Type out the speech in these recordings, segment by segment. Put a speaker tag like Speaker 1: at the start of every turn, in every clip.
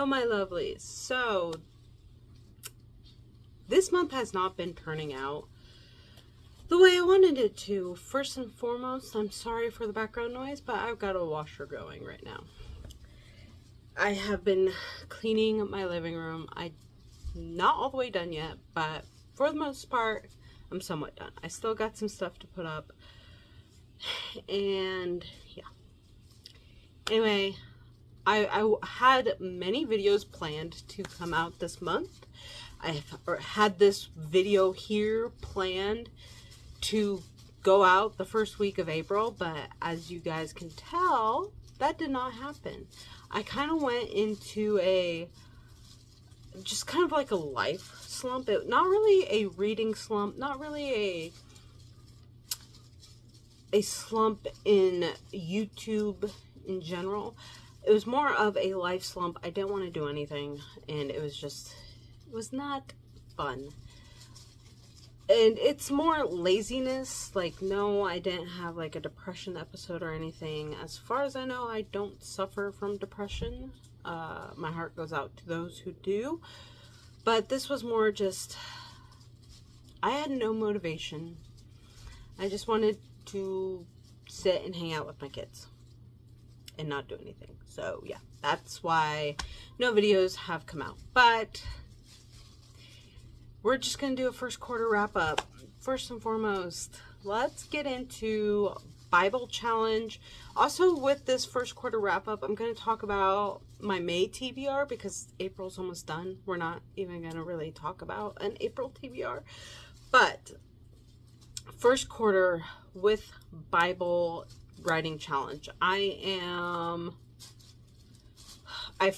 Speaker 1: Hello, my lovelies. So, this month has not been turning out the way I wanted it to. First and foremost, I'm sorry for the background noise, but I've got a washer going right now. I have been cleaning my living room. I'm not all the way done yet, but for the most part, I'm somewhat done. I still got some stuff to put up. And, yeah. Anyway, I had many videos planned to come out this month. I've had this video here planned to go out the first week of April, but as you guys can tell, that did not happen. I kind of went into just kind of like a life slump. Not really a reading slump, not really a slump in YouTube in general. It was more of a life slump. I didn't want to do anything, and it was not fun. And it's more laziness. Like, no, I didn't have like a depression episode or anything. As far as I know, I don't suffer from depression. My heart goes out to those who do. But this was more just, I had no motivation. I just wanted to sit and hang out with my kids and not do anything. So yeah, that's why no videos have come out. But we're just going to do a first quarter wrap up. First and foremost, let's get into Bible challenge. Also, with this first quarter wrap up, I'm going to talk about my May TBR because April's almost done. We're not even going to really talk about an April TBR. But first quarter with Bible writing challenge. I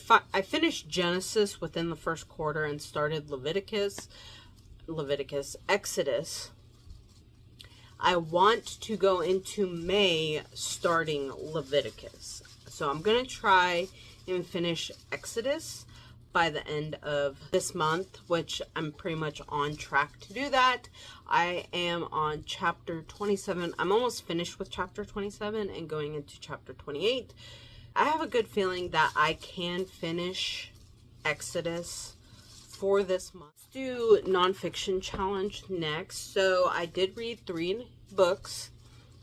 Speaker 1: finished Genesis within the first quarter and started Exodus. I want to go into May starting Leviticus. So I'm going to try and finish Exodus by the end of this month, which I'm pretty much on track to do that. I am on chapter 27. I'm almost finished with chapter 27 and going into chapter 28. I have a good feeling that I can finish Exodus for this month. Let's do nonfiction challenge next. So I did read 3 books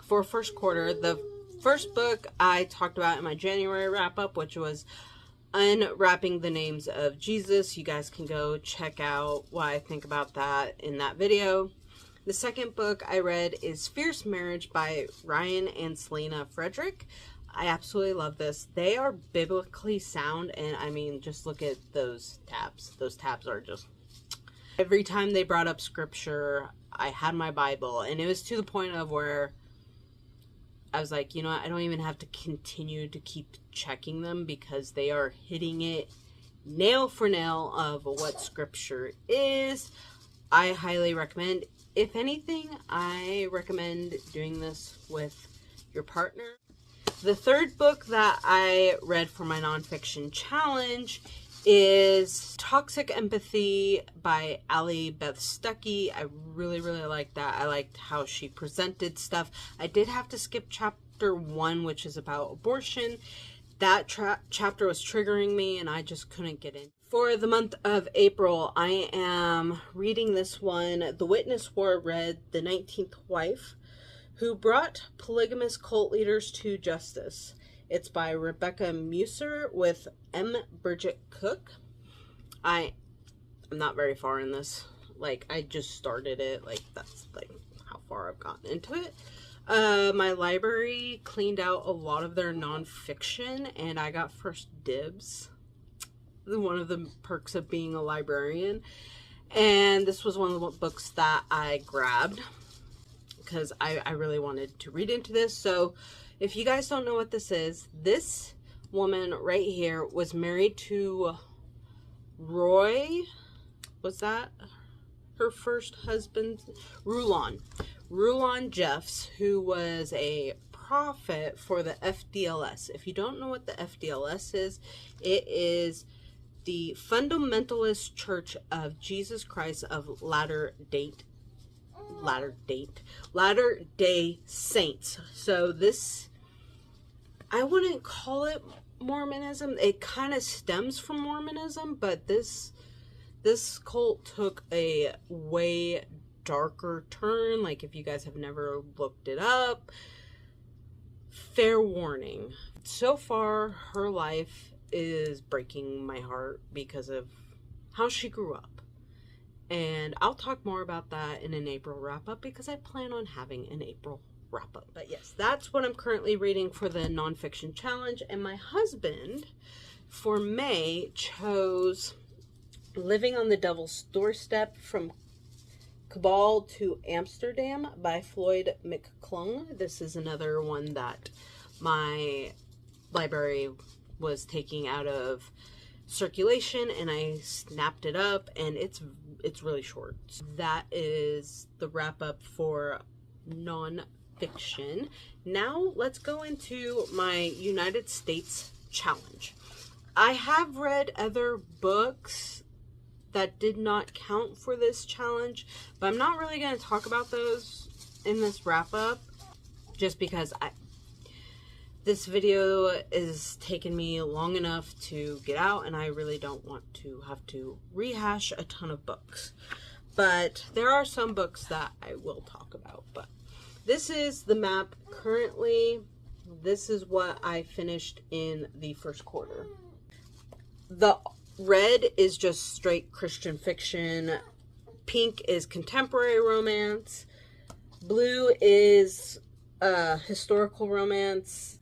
Speaker 1: for first quarter. The first book I talked about in my January wrap up, which was Unwrapping the Names of Jesus. You guys can go check out what I think about that in that video. The second book I read is Fierce Marriage by Ryan and Selena Frederick. I absolutely love this. They are biblically sound, and I mean, just look at those tabs. Those tabs are just... Every time they brought up scripture, I had my Bible, and it was to the point of where I was like, you know what, I don't even have to continue to keep checking them because they are hitting it nail for nail of what scripture is. I highly recommend. If anything, I recommend doing this with your partner. The third book that I read for my nonfiction challenge is Toxic Empathy by Allie Beth Stuckey. I really, really liked that. I liked how she presented stuff. I did have to skip chapter 1, which is about abortion. That chapter was triggering me and I just couldn't get in. For the month of April, I am reading this one. The Witness War read The 19th Wife, Who Brought Polygamous Cult Leaders to Justice. It's by Rebecca Musser with M. Bridget Cook. I'm not very far in this. Like, I just started it. Like, that's like how far I've gotten into it. My library cleaned out a lot of their nonfiction, and I got first dibs. One of the perks of being a librarian. And this was one of the books that I grabbed because I really wanted to read into this. So if you guys don't know what this woman right here was married to Roy. Was that her first husband? Rulon Jeffs, who was a prophet for the FDLS. If you don't know what the FDLS is, it is the Fundamentalist Church of Jesus Christ of Latter-day Saints. So this, I wouldn't call it Mormonism. It kind of stems from Mormonism, but this cult took a way darker turn. Like, if you guys have never looked it up, fair warning. So far, her life is breaking my heart because of how she grew up. And I'll talk more about that in an April wrap-up, because I plan on having an April wrap-up. But yes, that's what I'm currently reading for the nonfiction challenge. And my husband, for May, chose Living on the Devil's Doorstep, From Cabal to Amsterdam by Floyd McClung. This is another one that my library was taking out of circulation, and I snapped it up, and it's really short. That is the wrap up for nonfiction. Now let's go into my United States challenge. I have read other books that did not count for this challenge, but I'm not really going to talk about those in this wrap up, just because this video is taking me long enough to get out, and I really don't want to have to rehash a ton of books. But there are some books that I will talk about. But this is the map currently. This is what I finished in the first quarter. The red is just straight Christian fiction. Pink is contemporary romance. Blue is historical romance.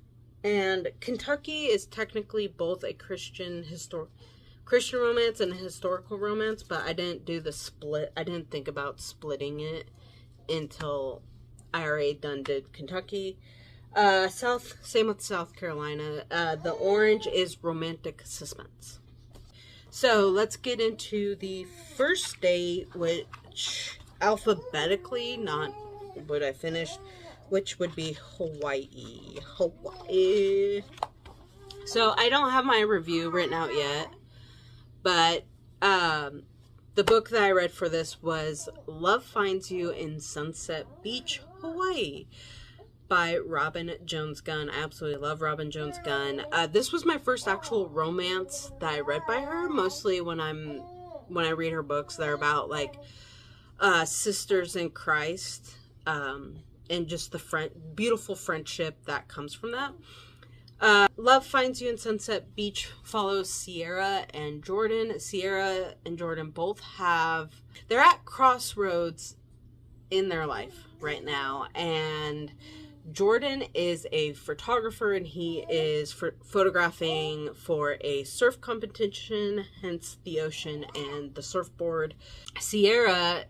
Speaker 1: And Kentucky is technically both a Christian romance and a historical romance, but I didn't do the split. I didn't think about splitting it until I already did Kentucky. Same with South Carolina. The orange is romantic suspense. So let's get into the first state, which alphabetically, not what I finished, which would be Hawaii. So I don't have my review written out yet, but the book that I read for this was Love Finds You in Sunset Beach, Hawaii, by Robin Jones Gunn. I absolutely love Robin Jones Gunn. This was my first actual romance that I read by her. Mostly when I read her books, they're about like sisters in Christ, and just the beautiful friendship that comes from that. Love Finds You in Sunset Beach follows Sierra and Jordan. Sierra and Jordan both they're at crossroads in their life right now, and Jordan is a photographer, and he is photographing for a surf competition, hence the ocean and the surfboard. Sierra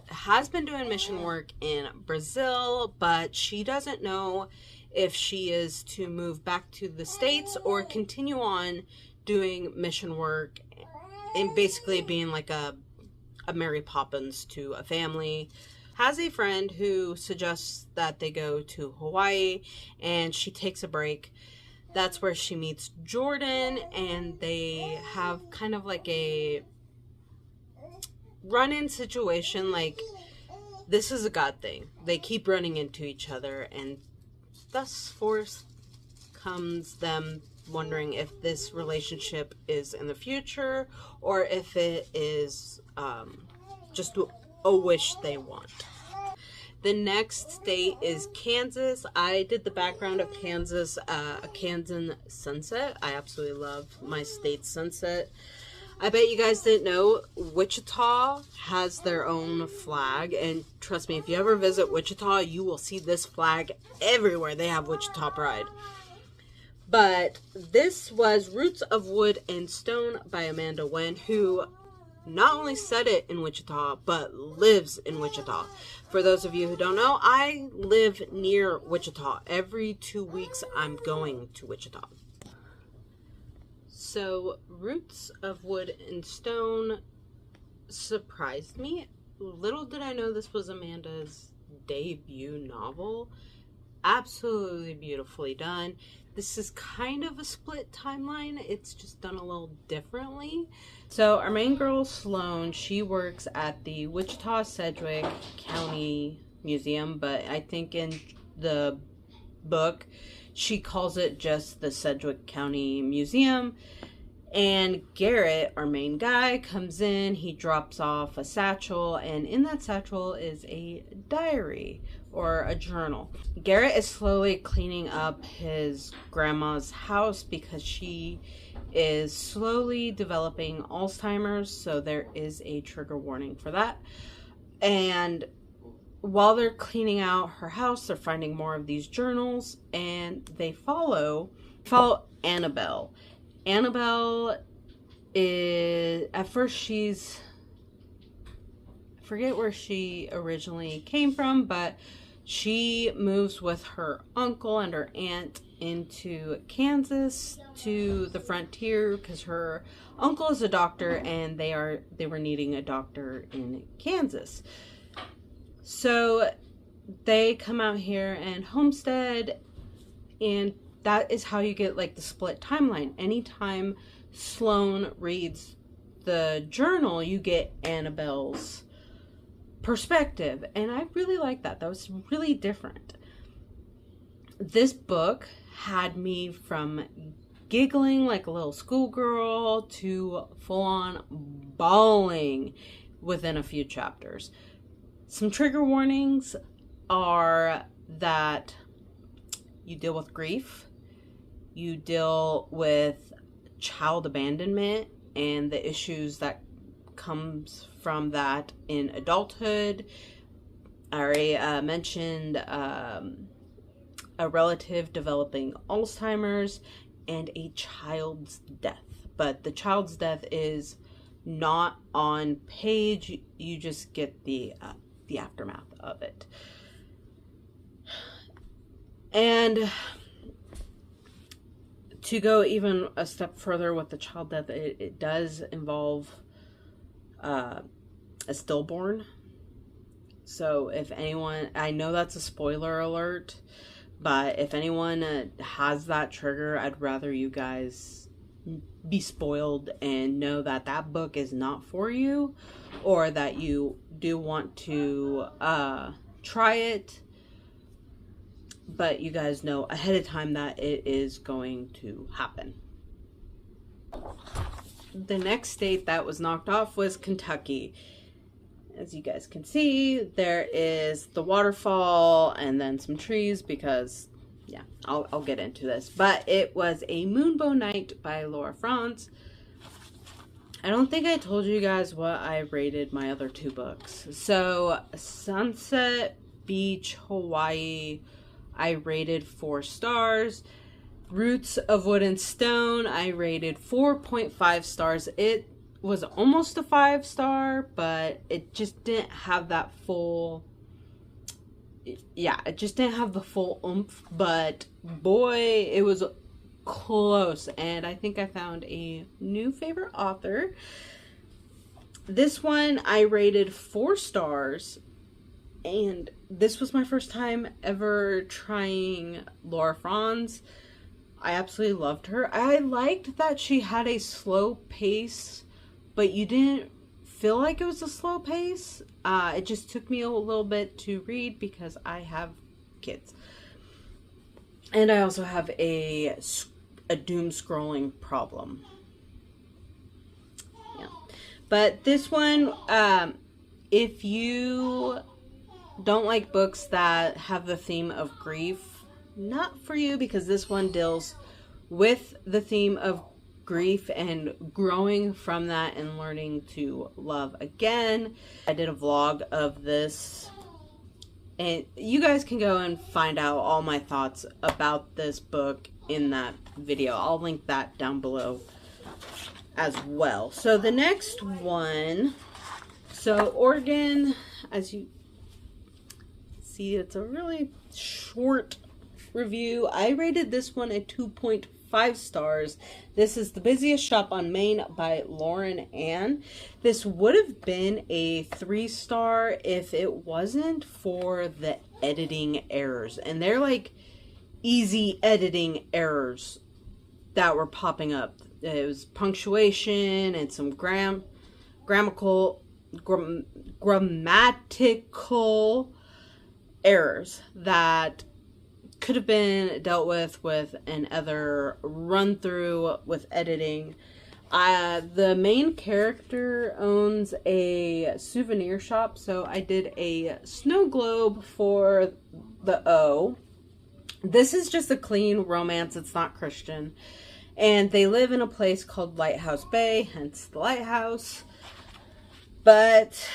Speaker 1: has been doing mission work in Brazil, but she doesn't know if she is to move back to the States or continue on doing mission work and basically being like a Mary Poppins to a family. Has a friend who suggests that they go to Hawaii, and she takes a break. That's where she meets Jordan, and they have kind of like a run-in situation. Like, this is a God thing. They keep running into each other, and thus forth comes them wondering if this relationship is in the future or if it is just a wish they want. The next state is Kansas. I did the background of Kansas, a Kansan sunset. I absolutely love my state's sunset. I bet you guys didn't know Wichita has their own flag, and trust me, if you ever visit Wichita, you will see this flag everywhere. They have Wichita Pride. But this was Roots of Wood and Stone by Amanda Wen, who not only set it in Wichita, but lives in Wichita. For those of you who don't know, I live near Wichita. Every 2 weeks, I'm going to Wichita. So, Roots of Wood and Stone surprised me. Little did I know this was Amanda's debut novel. Absolutely beautifully done. This is kind of a split timeline. It's just done a little differently. So our main girl, Sloan, she works at the Wichita-Sedgwick County Museum, but I think in the book, She calls it just the Sedgwick County Museum. And Garrett, our main guy, comes in, he drops off a satchel, and in that satchel is a diary or a journal. Garrett is slowly cleaning up his grandma's house because she is slowly developing Alzheimer's, so there is a trigger warning for that. And while they're cleaning out her house, they're finding more of these journals, and they follow Annabelle. Annabelle is, at first she's, I forget where she originally came from, but she moves with her uncle and her aunt into Kansas to the frontier because her uncle is a doctor and they were needing a doctor in Kansas. So they come out here and homestead, and that is how you get like the split timeline. Anytime Sloane reads the journal, you get Annabelle's perspective. And I really like that. That was really different. This book had me from giggling like a little schoolgirl to full on bawling within a few chapters. Some trigger warnings are that you deal with grief. You deal with child abandonment and the issues that comes from that in adulthood. I already mentioned a relative developing Alzheimer's and a child's death. But the child's death is not on page. You just get the aftermath of it. And to go even a step further with the child death, it does involve a stillborn. So if anyone, I know that's a spoiler alert, but if anyone has that trigger, I'd rather you guys be spoiled and know that that book is not for you, or that you do want to try it, but you guys know ahead of time that it is going to happen. The next state that was knocked off was Kentucky. As you guys can see, there is the waterfall and then some trees because, yeah, I'll get into this. But it was a Moonbow Night by Laura Franz. I don't think I told you guys what I rated my other two books. So, Sunset Beach, Hawaii, I rated 4 stars. Roots of Wood and Stone, I rated 4.5 stars. It was almost a 5-star, but it just didn't have that full, yeah, it just didn't have the full oomph, but boy, it was close, and I think I found a new favorite author. This one I rated 4 stars, and this was my first time ever trying Laura Franz. I absolutely loved her. I liked that she had a slow pace, but you didn't feel like it was a slow pace. It just took me a little bit to read because I have kids. And I also have a doom scrolling problem. Yeah. But this one, if you don't like books that have the theme of grief, not for you, because this one deals with the theme of grief and growing from that and learning to love again. I did a vlog of this, and you guys can go and find out all my thoughts about this book in that video. I'll link that down below as well. So the next one, so Oregon, as you see, it's a really short review. I rated this one a 2.5 stars. This is The Busiest Shop on Main by Lauren Ann. This would have been a 3-star if it wasn't for the editing errors. And they're like easy editing errors that were popping up. It was punctuation and some grammatical errors that could have been dealt with another run through with editing. The main character owns a souvenir shop, so I did a snow globe for the O. This is just a clean romance, it's not Christian. And they live in a place called Lighthouse Bay, hence the lighthouse. But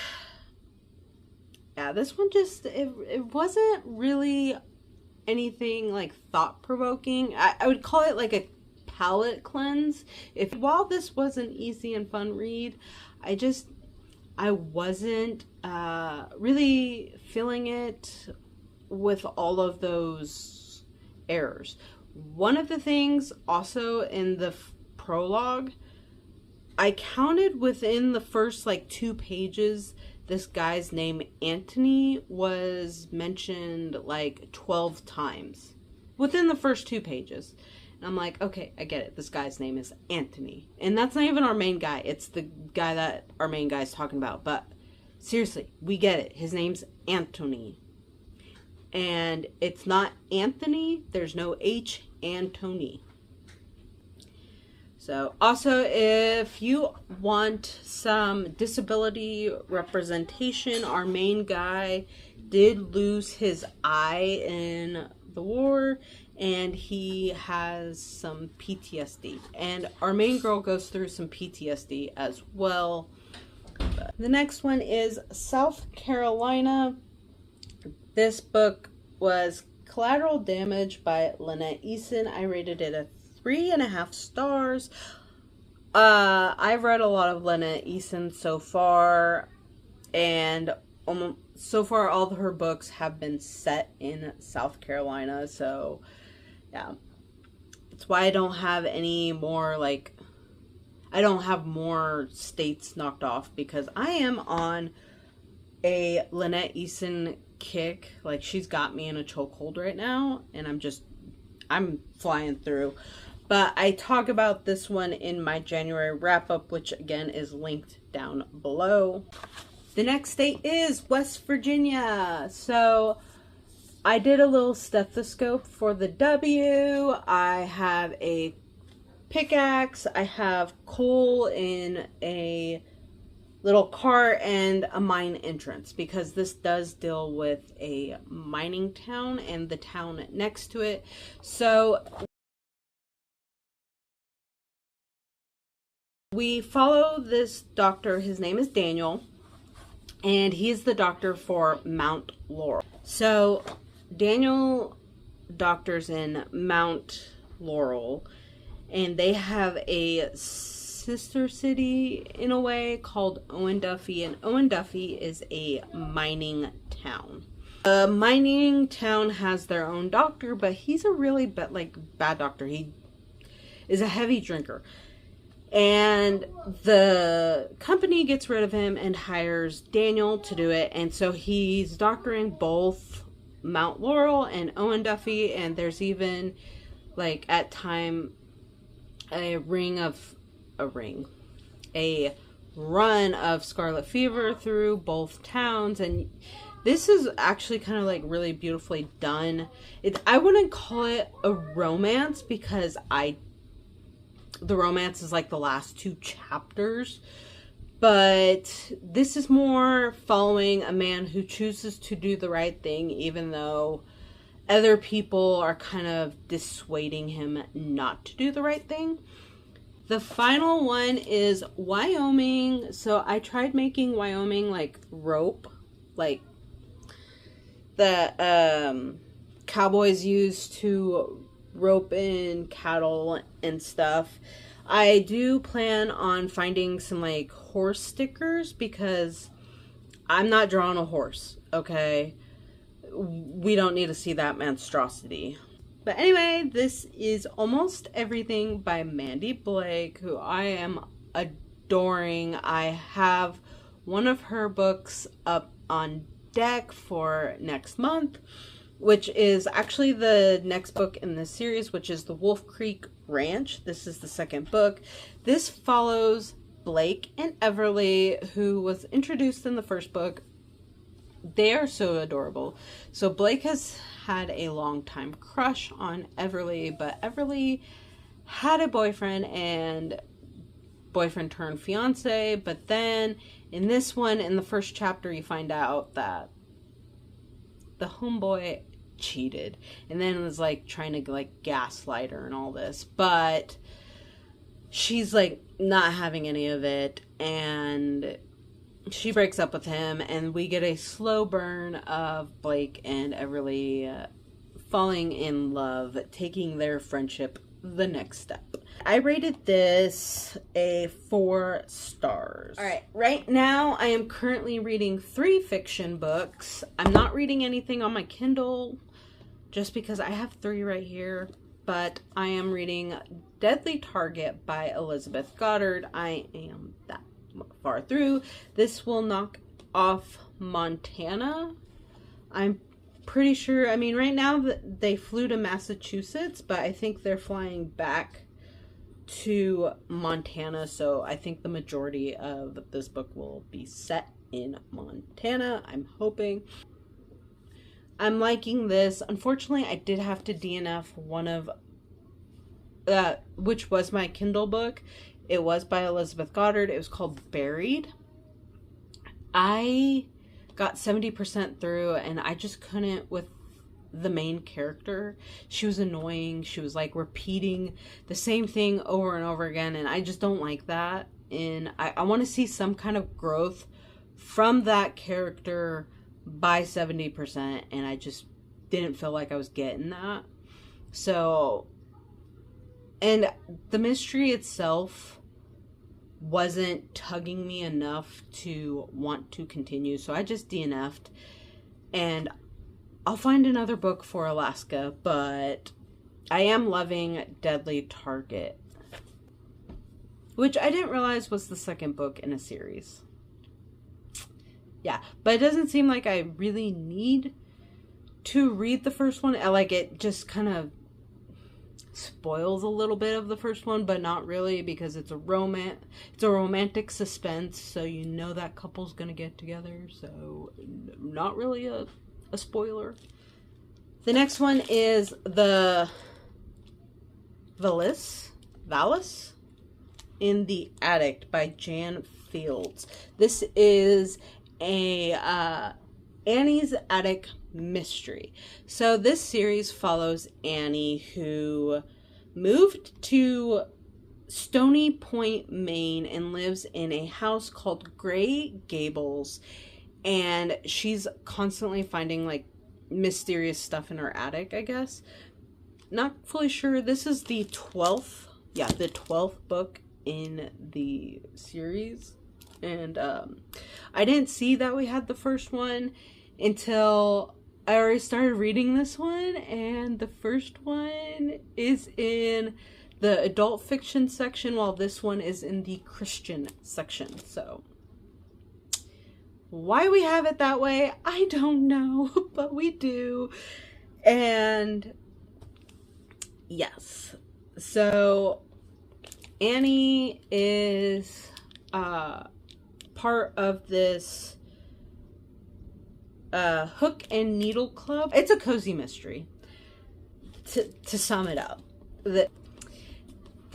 Speaker 1: yeah, this one just, it wasn't really anything like thought-provoking. I would call it like a palette cleanse. While this was an easy and fun read, I wasn't really feeling it with all of those errors. One of the things also in the prologue, I counted within the first like 2 pages, this guy's name Anthony was mentioned like 12 times within the first 2 pages. And I'm like, okay, I get it. This guy's name is Anthony. And that's not even our main guy. It's the guy that our main guy's talking about. But seriously, we get it. His name's Anthony. And it's not Anthony. There's no H, Anthony. So also, if you want some disability representation, our main guy did lose his eye in the war, and he has some PTSD. And our main girl goes through some PTSD as well. The next one is South Carolina. This book was Collateral Damage by Lynette Eason. I rated it a 3.5 stars. I've read a lot of Lynette Eason so far, and so far all of her books have been set in South Carolina, so yeah. That's why I don't have any more, like, I don't have more states knocked off, because I am on a Lynette Eason kick. Like, she's got me in a chokehold right now, and I'm flying through. But I talk about this one in my January wrap-up, which again is linked down below. The next state is West Virginia. So I did a little stethoscope for the W. I have a pickaxe. I have coal in a little cart and a mine entrance, because this does deal with a mining town and the town next to it. So we follow this doctor. His name is Daniel, and he's the doctor for Mount Laurel. So Daniel doctors in Mount Laurel, and they have a sister city in a way called Owen Duffy, and Owen Duffy is a mining town. The mining town has their own doctor, but he's a really bad doctor. He is a heavy drinker. And the company gets rid of him and hires Daniel to do it. And so he's doctoring both Mount Laurel and Owen Duffy. And there's even, like, at time, a run of scarlet fever through both towns. And this is actually kind of like really beautifully done. I wouldn't call it a romance, because the romance is like the last 2 chapters, but this is more following a man who chooses to do the right thing, even though other people are kind of dissuading him not to do the right thing. The final one is Wyoming. So I tried making Wyoming like rope, like the cowboys used to rope in cattle and stuff. I do plan on finding some like horse stickers, because I'm not drawing a horse, okay? We don't need to see that monstrosity. But anyway, this is Almost Everything by Mandy Blake, who I am adoring. I have one of her books up on deck for next month, which is actually the next book in this series, which is the Wolf Creek Ranch. This is the second book. This follows Blake and Everly, who was introduced in the first book. they are so adorable. So Blake has had a long time crush on Everly, but Everly had a boyfriend, and boyfriend turned fiance. But then in this one, in the first chapter, you find out that the homeboy cheated, and then was like trying to like gaslight her and all this, but she's like not having any of it, and she breaks up with him, and we get a slow burn of Blake and Everly falling in love, taking their friendship the next step. I rated this a 4 stars. All right, right now I am currently reading 3 fiction books. I'm not reading anything on my Kindle just because I have 3 right here, but I am reading Deadly Target by Elizabeth Goddard. I am that far through. This will knock off Montana. I'm pretty sure, I mean, right now they flew to Massachusetts, but I think they're flying back to Montana, so I think the majority of this book will be set in Montana, I'm hoping. I'm liking this. Unfortunately, I did have to DNF one of, which was my Kindle book. It was by Elizabeth Goddard. It was called Buried. I got 70% through, and I just couldn't with the main character. She was annoying. She was like repeating the same thing over and over again, and I just don't like that. And I want to see some kind of growth from that character by 70%, and I just didn't feel like I was getting that. So, and the mystery itself wasn't tugging me enough to want to continue, so I just DNF'd, and I'll find another book for Alaska, but I am loving Deadly Target, which I didn't realize was the second book in a series. Yeah, but it doesn't seem like I really need to read the first one. Like, it just kind of spoils a little bit of the first one, but not really, because it's a romantic suspense, so you know that couple's gonna get together, so not really a spoiler. The next one is the Valis in the Attic by Jan Fields. This is a Annie's Attic mystery. So this series follows Annie, who moved to Stony Point, Maine, and lives in a house called Gray Gables, and she's constantly finding like mysterious stuff in her attic, I guess. Not fully sure. This is the 12th book in the series, and I didn't see that we had the first one until I already started reading this one, and the first one is in the adult fiction section, while this one is in the Christian section. So why we have it that way, I don't know, but we do. And yes, so Annie is part of this Hook and Needle Club. It's a cozy mystery, to sum it up. The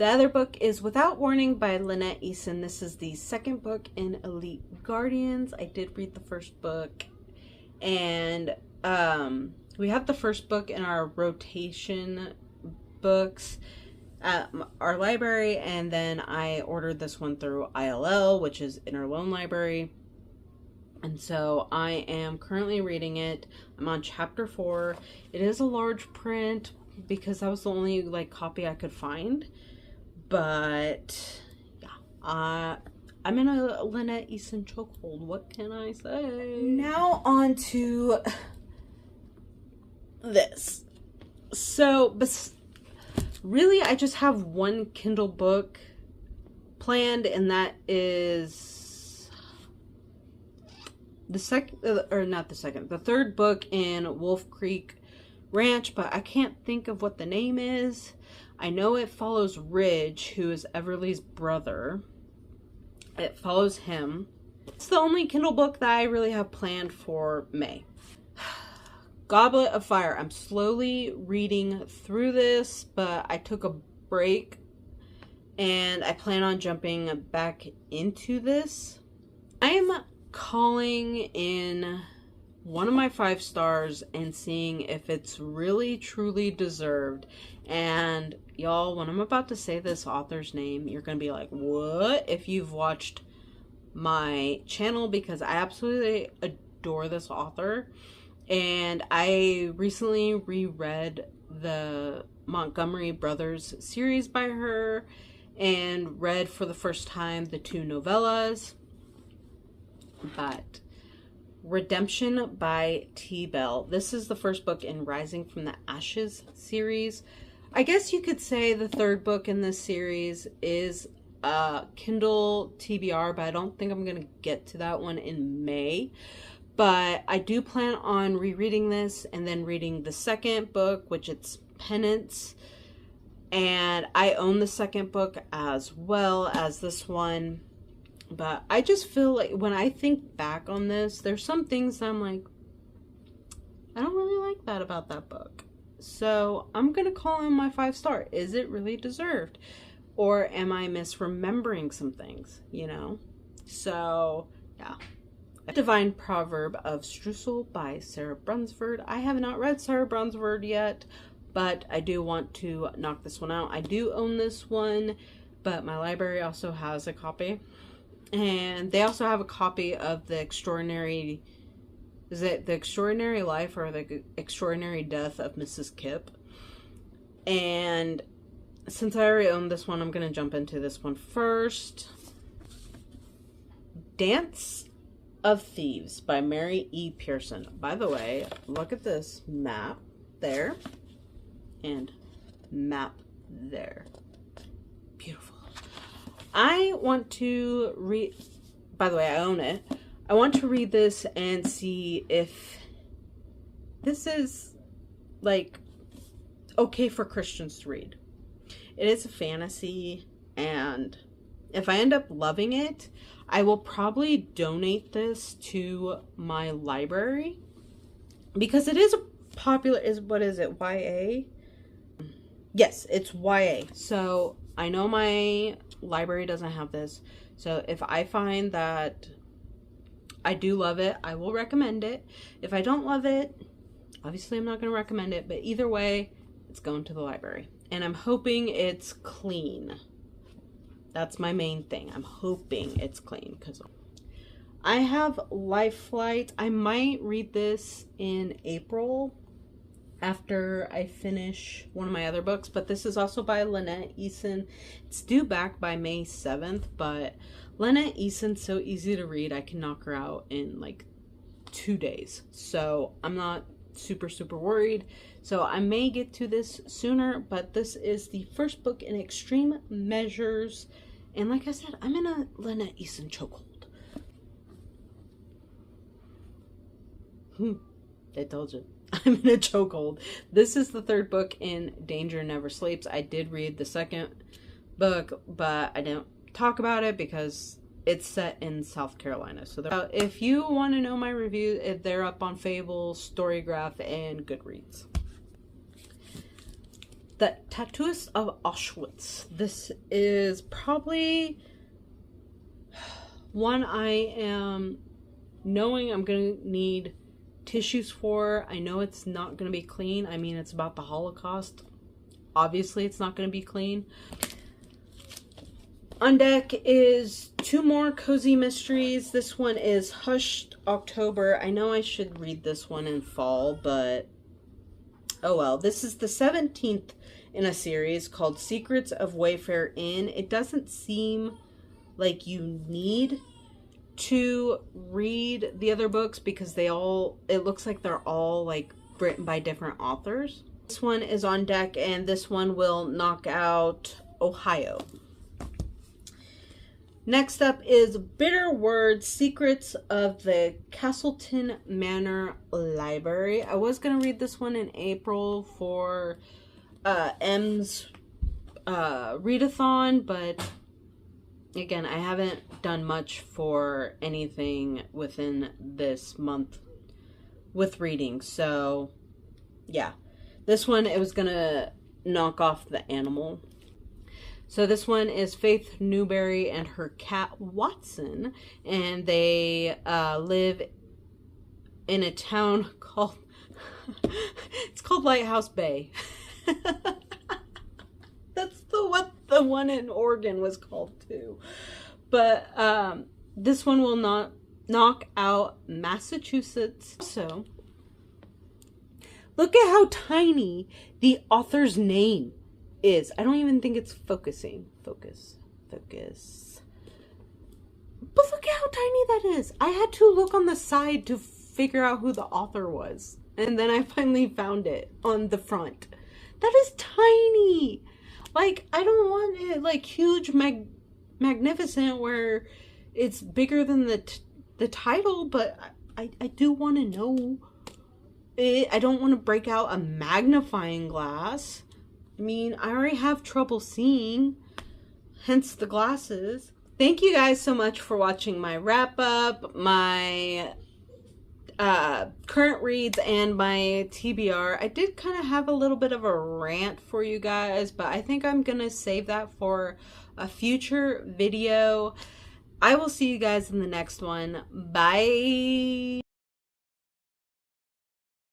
Speaker 1: other book is Without Warning by Lynette Eason. This is the second book in Elite Guardians. I did read the first book, and we have the first book in our rotation books at our library, and then I ordered this one through ILL, which is Interloan Library. And so I am currently reading it. I'm on chapter 4. It is a large print because that was the only like copy I could find. But yeah, I'm in a Lynette Eason chokehold. What can I say? Now on to this. So, really, I just have one Kindle book planned, and that is the third book in Wolf Creek Ranch, but I can't think of what the name is. I know it follows Ridge, who is Everly's brother. It follows him. It's the only Kindle book that I really have planned for May. Goblet of Fire. I'm slowly reading through this, but I took a break and I plan on jumping back into this. I am calling in one of my 5 stars and seeing if it's really truly deserved. And y'all, when I'm about to say this author's name, you're gonna be like, what? If you've watched my channel, because I absolutely adore this author. And I recently reread the Montgomery Brothers series by her and read for the first time the 2 novellas. But Redemption by T. Bell. This is the first book in Rising from the Ashes series. I guess you could say the 3rd book in this series is Kindle TBR, but I don't think I'm going to get to that one in May. But I do plan on rereading this and then reading the 2nd book, which it's Penance. And I own the 2nd book as well as this one. But I just feel like when I think back on this, there's some things that I'm like, I don't really like that about that book. So I'm going to call in my 5 star. Is it really deserved? Or am I misremembering some things, you know? So, yeah. Divine Proverb of Streusel by Sarah Brunsford. I have not read Sarah Brunsford yet, but I do want to knock this one out. I do own this one, but my library also has a copy. And they also have a copy of The Extraordinary... Is it The Extraordinary Life or The Extraordinary Death of Mrs. Kipp? And since I already own this one, I'm going to jump into this one first. Dance of Thieves by Mary E. Pearson. By the way, look at this map there and map there. Beautiful. I want to read, by the way, I own it. I want to read this and see if this is like okay for Christians to read. It is a fantasy, and if I end up loving it, I will probably donate this to my library because it is a popular, what is it, YA? Yes, it's YA. So I know my library doesn't have this. So if I find that I do love it, I will recommend it. If I don't love it, obviously I'm not going to recommend it, but either way, it's going to the library. And I'm hoping it's clean. That's my main thing. I'm hoping it's clean because I have Life Flight. I might read this in April after I finish one of my other books, but this is also by Lynette Eason. It's due back by May 7th, but Lynette Eason's so easy to read. I can knock her out in like 2 days. So I'm not super worried. So I may get to this sooner, but this is the first book in Extreme Measures. And like I said, I'm in a Lynette Eason chokehold. I told you. I'm in a chokehold. This is the 3rd book in Danger Never Sleeps. I did read the 2nd book, but I didn't talk about it because it's set in South Carolina. So if you want to know my review, they're up on Fable, Storygraph, and Goodreads. The Tattooist of Auschwitz. This is probably one I am knowing I'm going to need tissues for. I know it's not going to be clean. I mean, it's about the Holocaust. Obviously, it's not going to be clean. On deck is 2 more cozy mysteries. This one is Hushed October. I know I should read this one in fall, but oh well. This is the 17th in a series called Secrets of Wayfair Inn. It doesn't seem like you need to read the other books because it looks like they're all like written by different authors. This one is on deck, and this one will knock out Ohio. Next up is Bitter Words, Secrets of the Castleton Manor Library. I was going to read this one in April for M's readathon, but Again, I haven't done much for anything within this month with reading. So, yeah. This one, it was going to knock off the animal. So this one is Faith Newberry and her cat Watson. And they live in a town called... it's called Lighthouse Bay. That's what the one in Oregon was called too. But this one will not knock out Massachusetts. So, look at how tiny the author's name is. I don't even think it's focusing. Focus. But look at how tiny that is. I had to look on the side to figure out who the author was. And then I finally found it on the front. That is tiny. Like, I don't want it like huge, magnificent where it's bigger than the title, but I do want to know it. I don't want to break out a magnifying glass. I mean, I already have trouble seeing, hence the glasses. Thank you guys so much for watching my wrap up, my current reads, and my TBR. I did kind of have a little bit of a rant for you guys, but I think I'm gonna save that for a future video. I will see you guys in the next one. Bye.